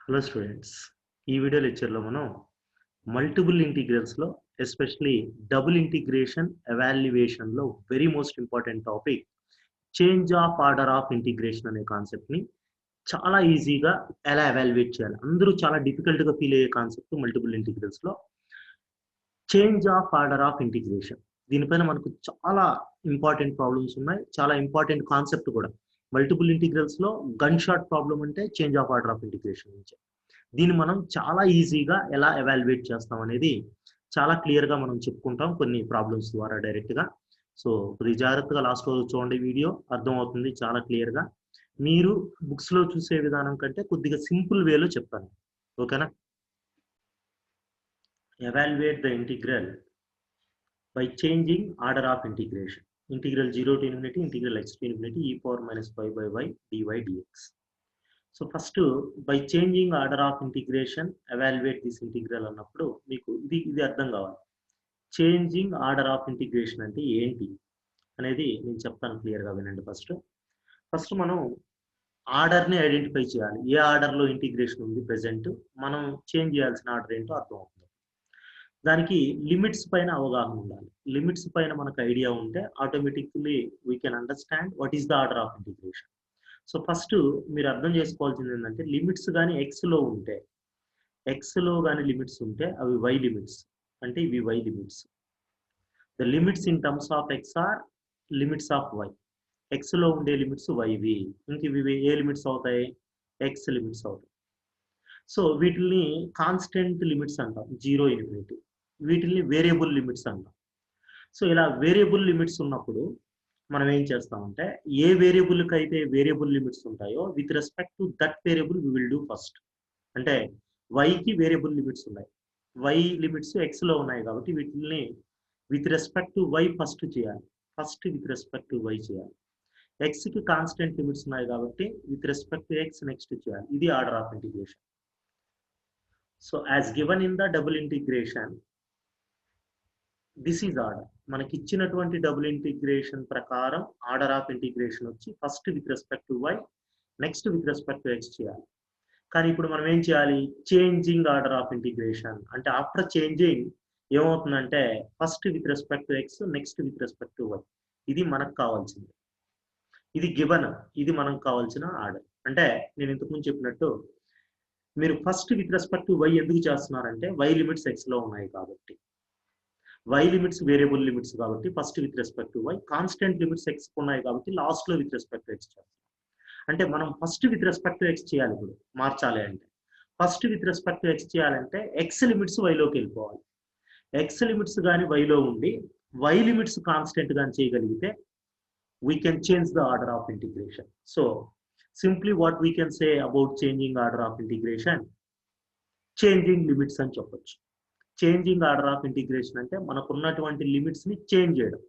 Hello students, ఈ video లెక్చర్లో మనం మల్టిపుల్ ఇంటిగ్రల్స్లో ఎస్పెషలీ డబుల్ ఇంటిగ్రేషన్ ఎవాల్యుయేషన్లో very most important topic change of order of integration అనే కాన్సెప్ట్ని చాలా ఈజీగా ఎలా ఎవాల్యుయేట్ చేయాలి. అందరూ చాలా డిఫికల్ట్గా ఫీల్ అయ్యే కాన్సెప్ట్ మల్టిపుల్ ఇంటిగ్రల్స్లో change of order of integration. దీనిపైన మనకు చాలా ఇంపార్టెంట్ ప్రాబ్లమ్స్ ఉన్నాయి, చాలా ఇంపార్టెంట్ కాన్సెప్ట్ కూడా. మల్టిపుల్ ఇంటిగ్రల్స్లో గన్ షాట్ ప్రాబ్లం అంటే change of order of integration నుంచి. దీన్ని మనం చాలా ఈజీగా ఎలా ఎవాల్యుయేట్ చేస్తాం అనేది చాలా క్లియర్గా మనం చెప్పుకుంటాం కొన్ని ప్రాబ్లమ్స్ ద్వారా డైరెక్ట్గా. సో కొద్ది జాగ్రత్తగా లాస్ట్ రోజు చూడండి, వీడియో అర్థమవుతుంది చాలా క్లియర్గా. మీరు బుక్స్లో చూసే విధానం కంటే కొద్దిగా సింపుల్ వేలో చెప్తాను, ఓకేనా? Evaluate the integral by changing order of integration. Integral 0 to infinity, integral x to infinity, e power minus 5 by y dy dx. So first, by changing order of integration, evaluate this integral అన్నప్పుడు మీకు ఇది అర్థం కావాలి. Changing order of integration అంటే ఏంటి అనేది నేను చెప్తాను, క్లియర్గా వినండి. ఫస్ట్ మనం ఆర్డర్ని ఐడెంటిఫై చేయాలి. ఏ ఆర్డర్లో ఇంటిగ్రేషన్ ఉంది ప్రెసెంట్, మనం చేంజ్ చేయాల్సిన ఆర్డర్ ఏంటో అర్థం అవుతుంది. దానికి లిమిట్స్ పైన అవగాహన ఉండాలి. లిమిట్స్ పైన మనకు ఐడియా ఉంటే automatically we can understand what is the order of integration. So first మీరు అర్థం చేసుకోవాల్సింది ఏంటంటే, లిమిట్స్ కానీ ఎక్స్లో ఉంటే, ఎక్స్లో కానీ లిమిట్స్ ఉంటే అవి వై లిమిట్స్, అంటే ఇవి y limits. The limits in terms of x or limits of y. ఎక్స్లో ఉండే లిమిట్స్ వైవి, ఇంక ఇవి ఏ లిమిట్స్ అవుతాయి? ఎక్స్ లిమిట్స్ అవుతాయి. సో వీటిని కాన్స్టెంట్ లిమిట్స్ అంటాం, 0 ఇన్ఫినిటీ. వీటిని వేరియబుల్ లిమిట్స్ అంటాం. సో ఇలా వేరియబుల్ లిమిట్స్ ఉన్నప్పుడు మనం ఏం చేస్తామంటే, ఏ వేరియబుల్కి అయితే వేరియబుల్ లిమిట్స్ ఉంటాయో with respect to that variable we will do first. అంటే వైకి వేరియబుల్ లిమిట్స్ ఉన్నాయి, వై లిమిట్స్ ఎక్స్లో ఉన్నాయి కాబట్టి వీటిని with respect to y first చేయాలి. First with respect to y చేయాలి. ఎక్స్కి కాన్స్టెంట్ లిమిట్స్ ఉన్నాయి కాబట్టి with respect to x next చేయాలి. ఇది order of integration. So as given in the double integration, this is order. మనకి ఇచ్చినటువంటి డబుల్ ఇంటిగ్రేషన్ ప్రకారం ఆర్డర్ ఆఫ్ ఇంటిగ్రేషన్ వచ్చి first with respect to y, next with respect to x చేయాలి. కానీ ఇప్పుడు మనం ఏం చేయాలి? చేంజింగ్ ఆర్డర్ ఆఫ్ ఇంటిగ్రేషన్ అంటే ఆఫ్టర్ చేంజింగ్ ఏమవుతుందంటే first with respect to x, next with respect to y. ఇది మనకు కావాల్సింది, ఇది గివెన్, ఇది మనకు కావాల్సిన ఆర్డర్. అంటే నేను ఇంతకుముందు చెప్పినట్టు మీరు first with respect to y ఎందుకు చేస్తున్నారంటే వై లిమిట్స్ ఎక్స్లో ఉన్నాయి కాబట్టి, వై లిమిట్స్ వేరియబుల్ లిమిట్స్ కాబట్టి first with respect to y, constant limits x ఉన్నాయి కాబట్టి లాస్ట్లో విత్ రెస్పెక్ట్ టు ఎక్స్ చేస్తాం. అంటే మనం first with respect to x చేయాలి. ఇప్పుడు మార్చాలి అంటే first with respect to X చేయాలంటే ఎక్స్ లిమిట్స్ వైలోకి వెళ్ళిపోవాలి. ఎక్స్ లిమిట్స్ కానీ వైలో ఉండి వై లిమిట్స్ కాన్స్టెంట్ కానీ చేయగలిగితే we can change the order of integration. So simply what we can say about changing order of integration, changing limits అని చెప్పొచ్చు. Changing order of integration అంటే మనకున్నటువంటి లిమిట్స్ని change చేయడం.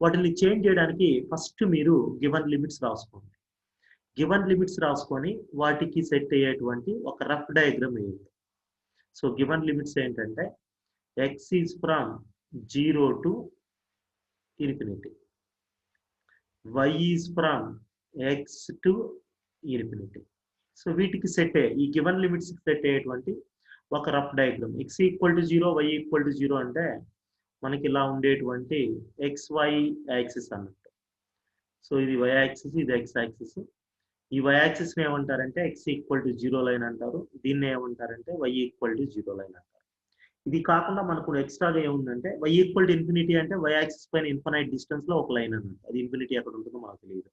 వాటిని చేంజ్ చేయడానికి ఫస్ట్ మీరు గివెన్ లిమిట్స్ రాసుకోండి. గివెన్ లిమిట్స్ రాసుకొని వాటికి సెట్ అయ్యేటువంటి ఒక రఫ్ డయాగ్రామ్ వేయండి. సో గివెన్ లిమిట్స్ ఏంటంటే x is from 0 to infinity, y is from x to infinity. So వీటికి సెట్ అయ్యే, ఈ గివెన్ లిమిట్స్కి సెట్ అయ్యేటువంటి ఒక rough diagram. X equal to 0, y equal to 0 అంటే మనకి ఇలా ఉండేటువంటి ఎక్స్ వై యాక్సిస్ అన్నట్టు. సో ఇది వై యాక్సిస్, ఇది ఎక్స్ యాక్సిస్. ఈ వై యాక్సిస్ని ఏమంటారంటే ఎక్స్ ఈక్వల్ టు 0 లైన్ అంటారు, దీన్ని ఏమంటారంటే వై ఈక్వల్ టు 0 లైన్ అంటారు. ఇది కాకుండా మనకు ఎక్స్ట్రాగా ఏముందంటే వై ఈక్వల్ టు ఇన్ఫినిటీ అంటే వై యాక్సిస్ పైన ఇన్ఫినైట్ డిస్టెన్స్లో ఒక లైన్ అన్నట్టు. అది ఇన్ఫినిటీ ఎక్కడ ఉంటుందో మనకు తెలియదు.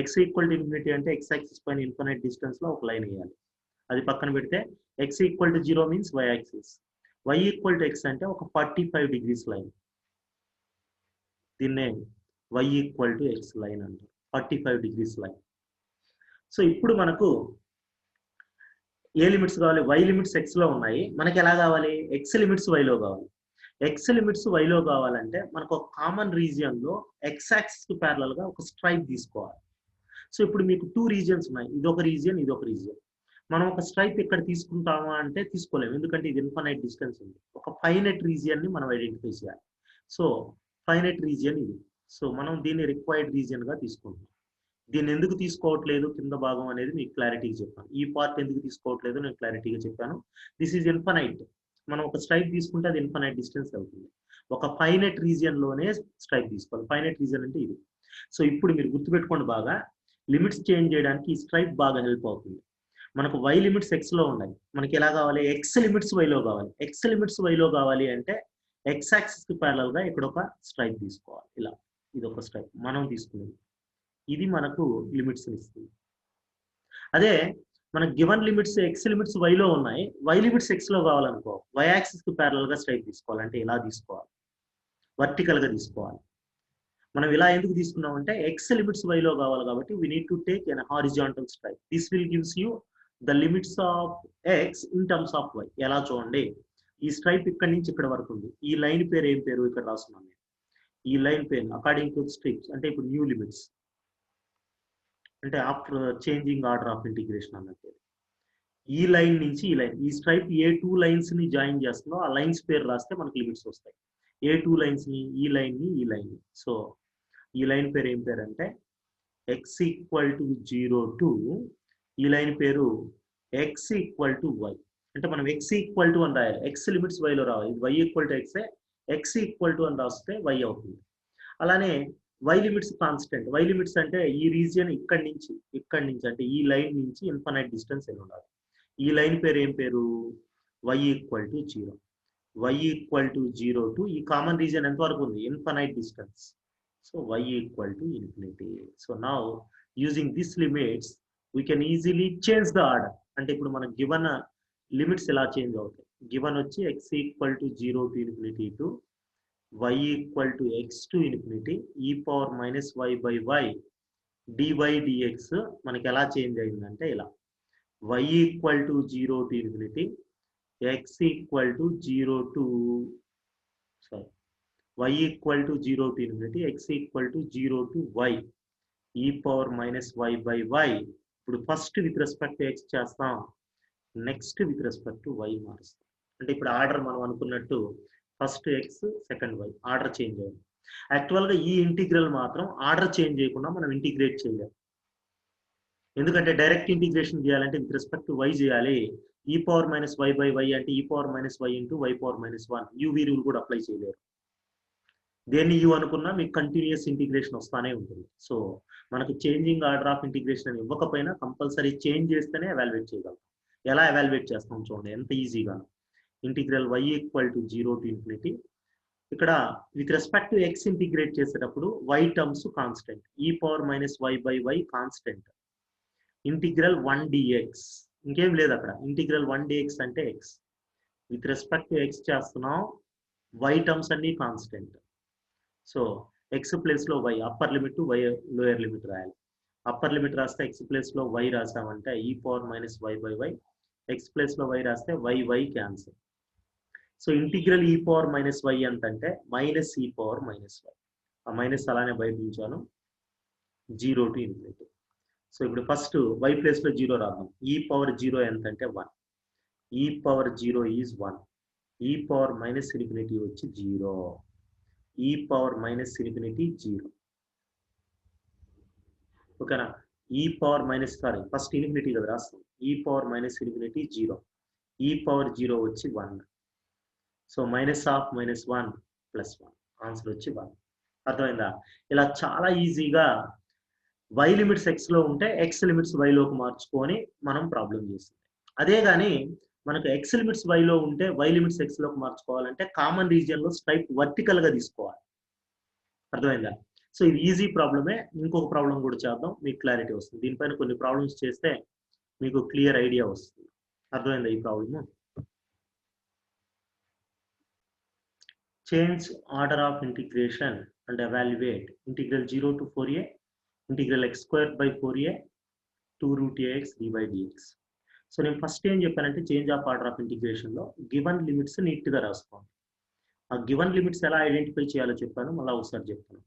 ఎక్స్ ఈక్వల్ టు ఇన్ఫినిటీ అంటే ఎక్స్ యాక్సిస్ పైన ఇన్ఫినైట్ డిస్టెన్స్లో ఒక లైన్ వేయాలి. అది పక్కన పెడితే x equal to 0 means y axis, y equal to x అంటే ఒక 45 డిగ్రీస్ లైన్, దీన్నే y equal to x line అంటారు, 45 డిగ్రీస్ లైన్. సో ఇప్పుడు మనకు ఏ లిమిట్స్ కావాలి? వై లిమిట్స్ ఎక్స్లో ఉన్నాయి, మనకి ఎలా కావాలి? ఎక్స్ లిమిట్స్ వైలో కావాలి. ఎక్స్ లిమిట్స్ వైలో కావాలంటే మనకు ఒక కామన్ రీజియన్లో ఎక్స్ యాక్సిస్కి ప్యారలల్గా ఒక స్ట్రైప్ తీసుకోవాలి. సో ఇప్పుడు మీకు 2 రీజియన్స్ ఉన్నాయి, ఇదొక రీజియన్, ఇదొక రీజియన్. మనం ఒక స్ట్రైప్ ఇక్కడ తీసుకుంటామా అంటే తీసుకోలేము, ఎందుకంటే ఇది ఇన్ఫైనైట్ డిస్టెన్స్ ఉంది. ఒక ఫైనైట్ రీజియన్ని మనం ఐడెంటిఫై చేయాలి. సో ఫైనైట్ రీజియన్ ఇది. సో మనం దీన్ని రిక్వైర్డ్ రీజియన్గా తీసుకుంటాం. దీన్ని ఎందుకు తీసుకోవట్లేదు కింద భాగం అనేది మీకు క్లారిటీగా చెప్పాను. ఈ పార్ట్ ఎందుకు తీసుకోవట్లేదు నేను క్లారిటీగా చెప్పాను. This is infinite. మనం ఒక స్ట్రైప్ తీసుకుంటే అది ఇన్ఫనైట్ డిస్టెన్స్ అవుతుంది. ఒక ఫైనైట్ రీజియన్ లోనే స్ట్రైప్ తీసుకోవాలి. ఫైనైట్ రీజియన్ అంటే ఇది. సో ఇప్పుడు మీరు గుర్తుపెట్టుకోండి బాగా, లిమిట్స్ చేంజ్ చేయడానికి ఈ స్ట్రైప్ బాగా హెల్ప్ అవుతుంది. మనకు y లిమిట్స్ x లో ఉన్నాయి. మనకి ఎలా కావాలి? x లిమిట్స్ y లో కావాలి. x లిమిట్స్ y లో కావాలి అంటే x యాక్సిస్ కి ప్యారలల్ గా ఇక్కడ ఒక స్ట్రైప్ తీసుకోవాలి. ఇలా ఇది ఒక స్ట్రైప్ మనం తీసుకునేది. ఇది మనకు లిమిట్స్ ఇస్తుంది. అదే మనకు given limits x limits y లో ఉన్నాయి. y లిమిట్స్ x లో కావాలనుకో y యాక్సిస్ కి ప్యారలల్ గా స్ట్రైప్ తీసుకోవాలంటే ఇలా తీసుకోవాలి. వర్టికల్ గా తీసుకోవాలి. మనం ఇలా ఎందుకు తీసుకున్నామంటే x లిమిట్స్ y లో కావాలి కాబట్టి we need to take an horizontal stripe. This will gives you the limits of x in terms of y. ఎలా చూడండి, ఈ స్ట్రైప్ ఇక్కడ నుంచి ఇక్కడ వరకు ఉంది. ఈ లైన్ పేరు ఏం పేరు ఇక్కడ రాస్తున్నాను నేను. ఈ లైన్ పేరు అకార్డింగ్ టు స్ట్రిప్స్ అంటే ఇప్పుడు న్యూ లిమిట్స్ అంటే after changing order of integration అన్నట్టు. ఈ లైన్ నుంచి ఈ లైన్, ఈ స్ట్రైప్ ఏ 2 లైన్స్ ని జాయిన్ చేస్తుందో ఆ లైన్స్ పేరు రాస్తే మనకి లిమిట్స్ వస్తాయి. ఏ 2 లైన్స్ ని, ఈ లైన్ ని, ఈ లైన్ ని. సో ఈ లైన్ పేరు ఏం పేరు అంటే x ఈక్వల్ టు 0 టు ఈ లైన్ పేరు x ఈక్వల్ టు y. అంటే మనం x ఈక్వల్ టు అని రాయాలి. x లిమిట్స్ y లో రావాలి. y equal to x, x equal to అని రాస్తే y అవుతుంది. అలానే y limits constant. y limits అంటే ఈ రీజియన్ ఇక్కడి నుంచి అంటే ఈ లైన్ నుంచి ఇన్ఫనైట్ డిస్టెన్స్ ఎలా ఉండాలి. ఈ లైన్ పేరు ఏం పేరు? y equal to 0. y equal to 0 to ఈ కామన్ రీజియన్ ఎంత వరకు ఉంది? Infinite distance. So y equal to infinity. So now using these limits we can easily change the order. అంటే ఇప్పుడు మనకు given లిమిట్స్ ఎలా చేంజ్ అవుతాయి? గివెన్ వచ్చి x equal to 0 to infinity to y equal to x to infinity e power minus y by y dy dx మనకి ఎలా change అయిందంటే ఇలా y equal to 0 to infinity x equal to 0 to y equal to 0 to infinity x equal to 0 to y e power minus y by y. ఇప్పుడు first with respect to x చేస్తాం, next with respect to y మారుస్తాం. అంటే ఇప్పుడు order మనం అనుకున్నట్టు first x second y order change అయ్యింది. యాక్చువల్గా ఈ integral మాత్రం ఆర్డర్ చేంజ్ చేయకుండా మనం ఇంటిగ్రేట్ చేయలేం. ఎందుకంటే డైరెక్ట్ ఇంటిగ్రేషన్ చేయాలంటే విత్ రెస్పెక్ట్ టు y చేయాలి. e power minus y by y అంటే e power minus y into y power minus 1. UV rule కూడా అప్లై చేయలేరు. దేన్ని యూ అనుకున్నా మీకు కంటిన్యూస్ ఇంటిగ్రేషన్ వస్తానే ఉంటుంది. సో మనకు చేంజింగ్ ఆర్డర్ ఆఫ్ ఇంటిగ్రేషన్ అని ఇవ్వకపోయినా కంపల్సరీ చేంజ్ చేస్తేనే ఎవాల్యుయేట్ చేయగలం. ఎలా ఎవాల్యుయేట్ చేస్తాం చూడండి ఎంత ఈజీగా. Integral y equal to 0 to infinity. ఇక్కడ with respect to x integrate చేసేటప్పుడు y terms constant, e power minus y by y constant. Integral 1 dx ఇంకేం లేదు అక్కడ. ఇంటిగ్రల్ 1 dx అంటే x. With respect to x చేస్తున్నాం, y టర్మ్స్ అన్ని constant. So x place లో y upper limit, y lower limit రాయాలి. Upper limit రాస్తే x place లో y రాసామంటే e power minus y by y, x place లో y రాస్తే y cancel. So integral e power minus y ఎంతంటే minus e power minus y. ఆ minus అలానే బయట ఉంచాను. 0 టు ఇన్ఫినిటీ. సో ఇప్పుడు ఫస్ట్ y ప్లేస్ లో 0 రాద్దాం. e పవర్ 0 ఎంతంటే 1. e power 0 is 1. e power minus infinity వచ్చి 0. e power minus infinity 0. ఓకేనా? e power minus first infinity కదా రాస్తాం. e power minus infinity 0. e power 0 వచ్చి 1. So minus of minus 1 plus 1 answer వచ్చి 1. అర్థమైందా? ఇలా చాలా ఈజీగా y లిమిట్స్ x లో ఉంటే x లిమిట్స్ y లోకి మార్చుకొని మనం ప్రాబ్లం చేస్తాం. అదే కానీ మనకు x లిమిట్స్ y లో ఉంటే y లిమిట్స్ x లోకి మార్చుకోవాలంటే కామన్ రీజియన్ లో స్ట్రైప్ వర్టికల్ గా తీసుకోవాలి. అర్థమైందా? సో ఇది ఈజీ ప్రాబ్లమే. ఇంకొక ప్రాబ్లం కూడా చేద్దాం, మీకు క్లారిటీ వస్తుంది. దీనిపైన కొన్ని ప్రాబ్లమ్స్ చేస్తే మీకు క్లియర్ ఐడియా వస్తుంది. అర్థమైందా ఈ problem? Change order of integration and evaluate integral 0 to 4a integral x square by 4a 2 root ax dy dx. So నేను ఫస్ట్ ఏం చెప్పానంటే change of order of integration లో గివెన్ లిమిట్స్ నీట్ గా రాసుకోండి. ఆ గివెన్ లిమిట్స్ ఎలా identify చేయాలో చెప్పాను, మళ్ళీ ఒకసారి చెప్తాను.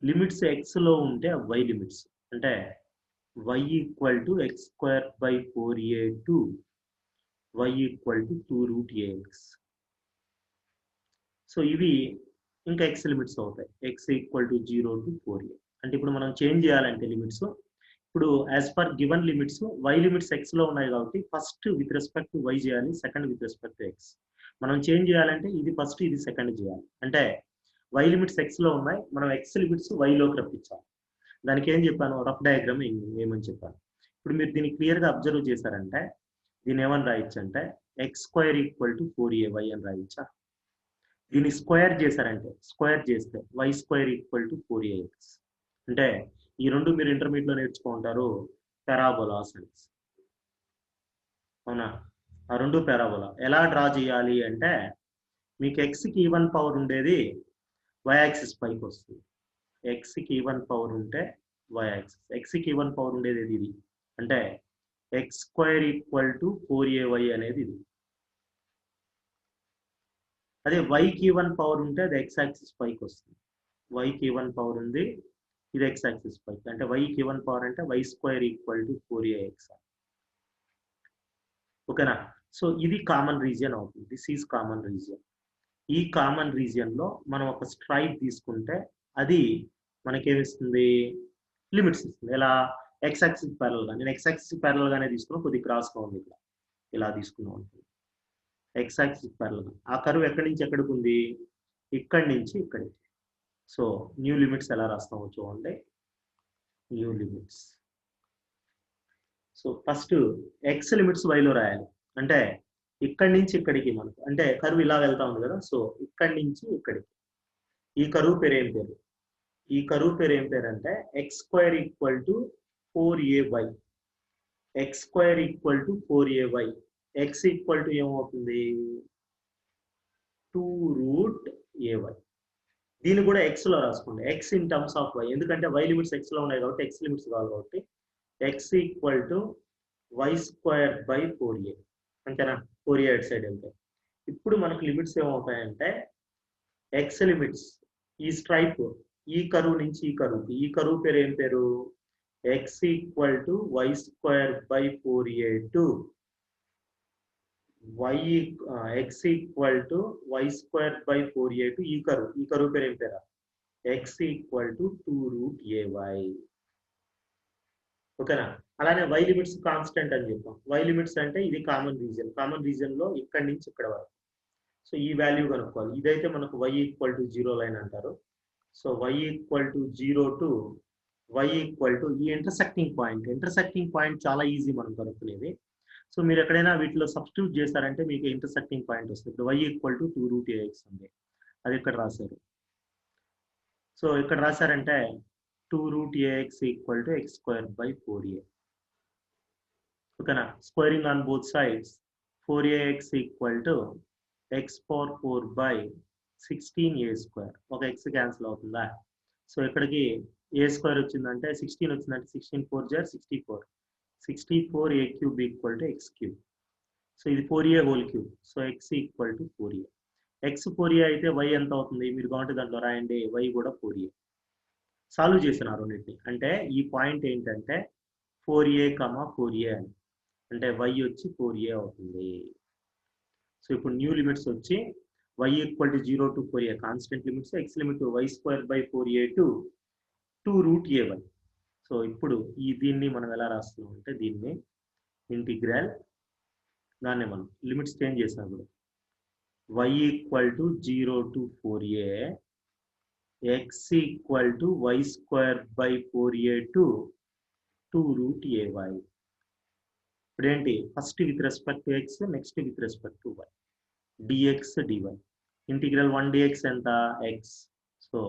లిమిట్స్ x లో ఉంటే y లిమిట్స్ అంటే y equal to x square by 4a to y equal to 2 root ax. So ఇవి ఇంకా x లిమిట్స్ అవుతాయి. x equal to 0 to 4a. అంటే ఇప్పుడు మనం చేంజ్ చేయాలంటే లిమిట్స్ ఇప్పుడు as per given limits y limits x లో ఉన్నాయి కాబట్టి first with respect to y చేయాలి, second with respect to x. మనం చేంజ్ చేయాలంటే ఇది ఫస్ట్ ఇది సెకండ్ చేయాలి. అంటే y లిమిట్స్ x లో ఉన్నాయి, మనం x లిమిట్స్ y లోకి రప్పించాలి. దానికి ఏం చెప్పాను, రఫ్ డయాగ్రామ్ ఏమని చెప్పాను. ఇప్పుడు మీరు దీన్ని క్లియర్ గా అబ్జర్వ్ చేశారంటే దీన్ని ఏమని రాయొచ్చు అంటే x² = 4ay అని రాయొచ్చా. దీన్ని స్క్వేర్ చేశారంటే స్క్వేర్ చేస్తే y² = 4ax. అంటే ఈ రెండు మీరు ఇంటర్మీడియట్ లో నేర్చుకుంటారు పారాబోలాస్ అని. అవునా, ఆ రెండు పారాబోలా ఎలా డ్రా చేయాలి అంటే మీకు x కి ఈవెన్ పవర్ ఉండేది y యాక్సిస్ పైకి వస్తుంది. x కి ఈవెన్ పవర్ ఉంటే y యాక్సిస్, x కి ఈవెన్ పవర్ ఉండేది ఇది. అంటే x² = 4ay అనేది ఇది. అదే y కి ఈవెన్ పవర్ ఉంటే అది x యాక్సిస్ పైకి వస్తుంది. y కి ఈవెన్ పవర్ ఉంది, ఇది x యాక్సిస్ పైకి. అంటే y కి ఈవెన్ పవర్ అంటే y² = 4ax. ఓకేనా. సో ఇది కామన్ రీజియన్ అవుతుంది. This is common region. ఈ కామన్ రీజియన్ లో మనం ఒక స్ట్రైప్ తీసుకుంటే అది మనకేమిస్తుంది, లిమిట్స్ ఇస్తుంది. ఎలా, x యాక్సిస్ ప్యారల్ గా, నేను x యాక్సిస్ ప్యారల్ గానే తీసుకున్నాను, కొద్దిగా క్రాస్ గా ఉంది ఇక్కడ, ఇలా తీసుకున్నాం అనుకోండి. x యాక్సిస్ ప్యారల్ గా ఆ కర్వ్ ఎక్కడి నుంచి ఎక్కడికి ఉంది, ఇక్కడి నుంచి ఇక్కడికి. సో న్యూ లిమిట్స్ ఎలా రాస్తామో చూడండి. New limits. So first x limits y లో రాయాలి. అంటే ఇక్కడి నుంచి ఇక్కడికి మనకు, అంటే కర్వ్ ఇలా వెళ్తా ఉంది కదా. సో ఇక్కడి నుంచి ఇక్కడికి. ఈ కర్వ్ పేరు ఏం పేరు, ఈ కర్వ్ పేరు ఏం పేరు అంటే x² = 4ay. x² = 4ay. x ఏమవుతుంది, 2√ay. దీన్ని కూడా x లో రాసుకోండి, x in terms of y. ఎందుకంటే y లిమిట్స్ x లో ఉన్నాయి కాబట్టి x లిమిట్స్ కావాలి కాబట్టి x = y²/4a. అంతేనా, 4a అటు సైడ్ వెళ్తే. ఇప్పుడు మనకు లిమిట్స్ ఏమవుతాయంటే x లిమిట్స్ ఈ స్ట్రైప్ ఈ కరువు నుంచి ఈ కరువుకి, ఈ కరువు పేరు ఏం పేరు, x = y²/4a to x = y²/4a to ఈ కరువు పేరు ఏం పేరా, x = 2√ay. ఓకేనా. అలానే y లిమిట్స్ కాన్స్టెంట్ అని చెప్పాం. y లిమిట్స్ అంటే ఇది కామన్ రీజియన్, కామన్ రీజియన్ లో ఇక్కడి నుంచి ఇక్కడ వరకు. సో ఈ వాల్యూ కనుక్కోవాలి. ఇదైతే మనకు y = 0 లైన్ అంటారు. సో y = 0 to y = ఈ ఇంటర్సెక్టింగ్ పాయింట్ చాలా ఈజీ మనం కనుక్కునేది. సో మీరు ఎక్కడైనా వీటిలో సబ్స్టిట్యూట్ చేశారంటే మీకు ఇంటర్సెక్టింగ్ పాయింట్ వస్తుంది. ఇప్పుడు y = 2√ax ఉంది, అది ఇక్కడ రాశారు. సో ఇక్కడ రాశారంటే 2√ax = x²/4a. ఓకేనా. Squaring on both sides 4ax = x⁴/16a². ఒక x క్యాన్సిల్ అవుతుందా. సో ఇక్కడికి a² వచ్చిందంటే 16 వచ్చిందంటే 16 4 64, 64a³ = x³. సో ఇది 4a³. So x = 4a. x 4a అయితే y ఎంత అవుతుంది, మీరు కావాలంటే దాంట్లో రాయండి, y కూడా 4a. సాల్వ్ చేసిన రెండింటిని. అంటే ఈ పాయింట్ ఏంటంటే 4a, 4a అని, అంటే y వచ్చి 4a అవుతుంది. సో ఇప్పుడు న్యూ లిమిట్స్ వచ్చి y = 0 to 4a constant limits, x limit y²/4a to 2√ay. So ఇప్పుడు దీన్ని మనం ఎలా రాస్తున్నాం అంటే దీన్ని ఇంటిగ్రల్, దాన్ని మనం లిమిట్స్ చేంజ్ చేసినప్పుడు y = 0 to 4a, x = y²/4a to 2√ay. ఇప్పుడు ఏంటి, first with respect to x, next with respect to y, dx dy. Integral 1dx ఎంత, x. So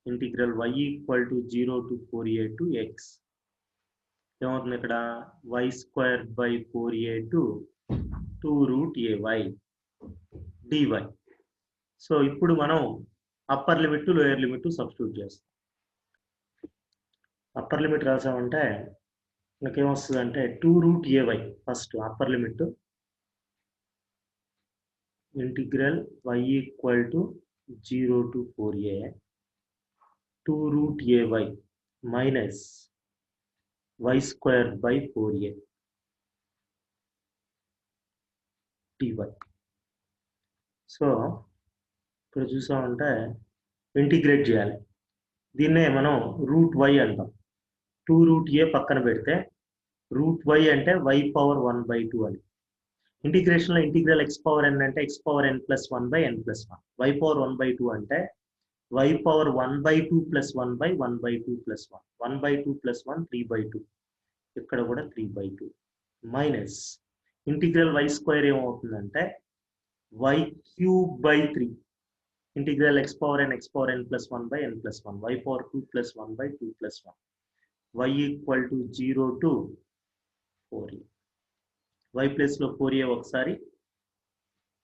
integral y = 0 to 4a to x ఏమవుతుంది ఇక్కడ, y²/4a to 2√ay dy. So ఇప్పుడు మనం upper limit lower limit substitute చేస్తాం. Upper limit రాసామంటే మనకి ఏమొస్తుంది అంటే 2√ay. First upper limit integral y = 0 to 4a 2√ay minus y²/4a dy. So ఇక్కడ చూసామంటే ఇంటిగ్రేట్ చేయాలి. దీన్నే మనం √y అంటాం. 2 రూట్ ఏ పక్కన పెడితే రూట్ వై అంటే y పవర్ 1/2 అని. ఇంటిగ్రేషన్ లో ఇంటిగ్రల్ x పవర్ n అంటే x power n plus 1/n+1. y power 1/2 అంటే y power 1/2 plus 1/1/2 plus 1. 1/2 plus 1 3/2. ఇక్కడ కూడా 3/2 మైనస్ ఇంటిగ్రల్ y స్క్వేర్ ఏమవుతుందంటే y³ 3 integral x power n plus 1/n+1. y power 2 plus 1/2 plus 1. y equal to 0 to 4a. y plus లో 4a ఒకసారి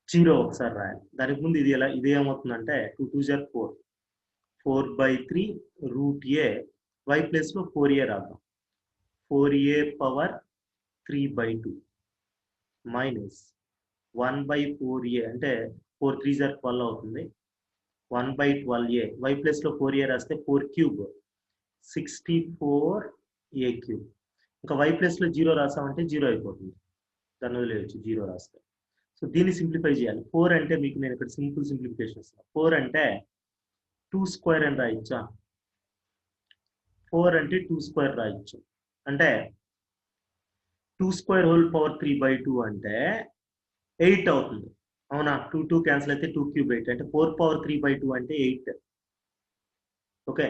0 ఒకసారి రాయాలి. దానికి ముందు ఇది ఏమవుతుందంటే 2 2 జర్ 4 4/3 రూట్ ఏ. y ప్లస్ లో 4a రాద్దాం. 4a పవర్ 3/2 మైనస్ 1/4a అంటే 4 3 జర్ 12 అవుతుంది. 1/12a. y ప్లస్ లో 4a రాస్తే 4³ 64a³. ఇంకా y ప్లస్ లో 0 రాసామంటే 0 అయిపోతుంది. దాన్ని వదిలేయచ్చు 0 రాస్తే. సో దీన్ని సింప్లిఫై చేయాలి. 4 అంటే మీకు నేను ఇక్కడ సింపుల్ సింప్లిఫికేషన్ ఇస్తాను. 4 అంటే 2 స్క్వేర్ అని రాయొచ్చా? 4 అంటే 2 స్క్వేర్ రాయొచ్చు. అంటే 2 స్క్వేర్ హోల్ పవర్ 3/2 అంటే 8 అవుతుంది. అవునా? 2 2 క్యాన్సిల్ అయితే 2³ 8 అంటే 4 పవర్ 3/2 అంటే 8. ఓకే,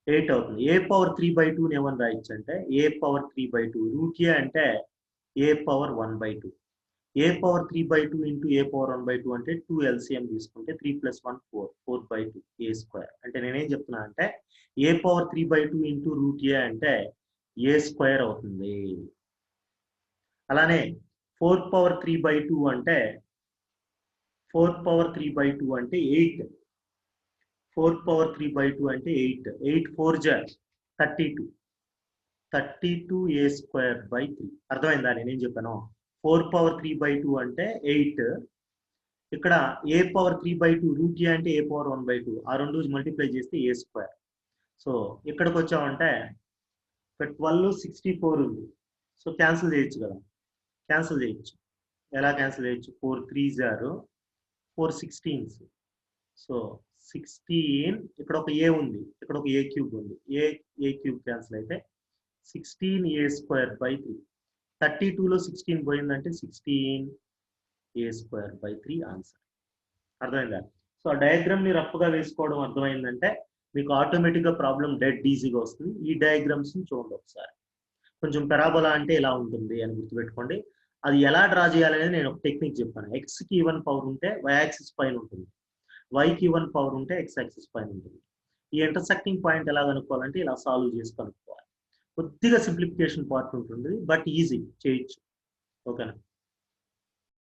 8 అవుతుంది. ఏ పవర్ 3/2 ఏమని రాయొచ్చు అంటే ఏ పవర్ 3/2 రూట్ ఏ అంటే ఏ పవర్ 1/2. ఏ పవర్ 3/2 ఇంటూ ఏ పవర్ 1/2 అంటే 2 LCM తీసుకుంటే 3 + 1 4 4/2 a స్క్వేర్. అంటే నేనేం చెప్తున్నా అంటే ఏ పవర్ 3/2 ఇంటూ రూట్ ఏ అంటే a స్క్వేర్ అవుతుంది. అలానే 4 పవర్ 3/2 అంటే 4 పవర్ 3/2 అంటే 8. 4 పవర్ 3/2 అంటే 8. 8 4 జర్ 32. 32a square by 3. అర్థమైందా నేనేం చెప్పాను? 4 పవర్ 3/2 అంటే 8. ఇక్కడ ఏ పవర్ 3/2 రూట్ ఏ అంటే ఏ పవర్ 1/2. ఆ రెండు మల్టిప్లై చేస్తే a స్క్వేర్. సో ఇక్కడికి వచ్చామంటే ఇక్కడ 12 64 ఉంది. సో క్యాన్సిల్ చేయొచ్చు కదా, క్యాన్సిల్ చేయొచ్చు. ఎలా క్యాన్సిల్ చేయొచ్చు? 4 3 జారు 4 16s. సో 16. ఇక్కడ ఒక a ఉంది, ఇక్కడ ఒక a³ ఉంది. a³ క్యాన్సిల్ అయితే 16a స్క్వేర్ బై 3. 32లో 16 పోయిందంటే 16a స్క్వేర్ బై 3 ఆన్సర్. అర్థమైందా? సో ఆ డయాగ్రామ్ ని రఫ్గా వేసుకోవడం అర్థమైందంటే మీకు ఆటోమేటిక్గా ప్రాబ్లం డెడ్ ఈజీగా వస్తుంది. ఈ డయాగ్రామ్స్ ని చూడండి ఒకసారి. కొంచెం పెరాబోలా అంటే ఇలా ఉంటుంది అని గుర్తుపెట్టుకోండి. అది ఎలా డ్రా చేయాలనేది నేను ఒక టెక్నిక్ చెప్పాను. ఎక్స్కి ఈవెన్ పవర్ ఉంటే y యాక్సిస్ పైన ఉంటుంది, వైకి ఈవెన్ పవర్ ఉంటే x యాక్సిస్ పైన ఉంటుంది. ఈ ఇంటర్సెక్టింగ్ పాయింట్ ఎలా కనుక్కోవాలంటే ఇలా సాల్వ్ చేసి కనుక్కోవాలి. కొద్దిగా సింప్లిఫికేషన్ పార్ట్ ఉంటుంది, బట్ ఈజీ చేయొచ్చు. ఓకేనా?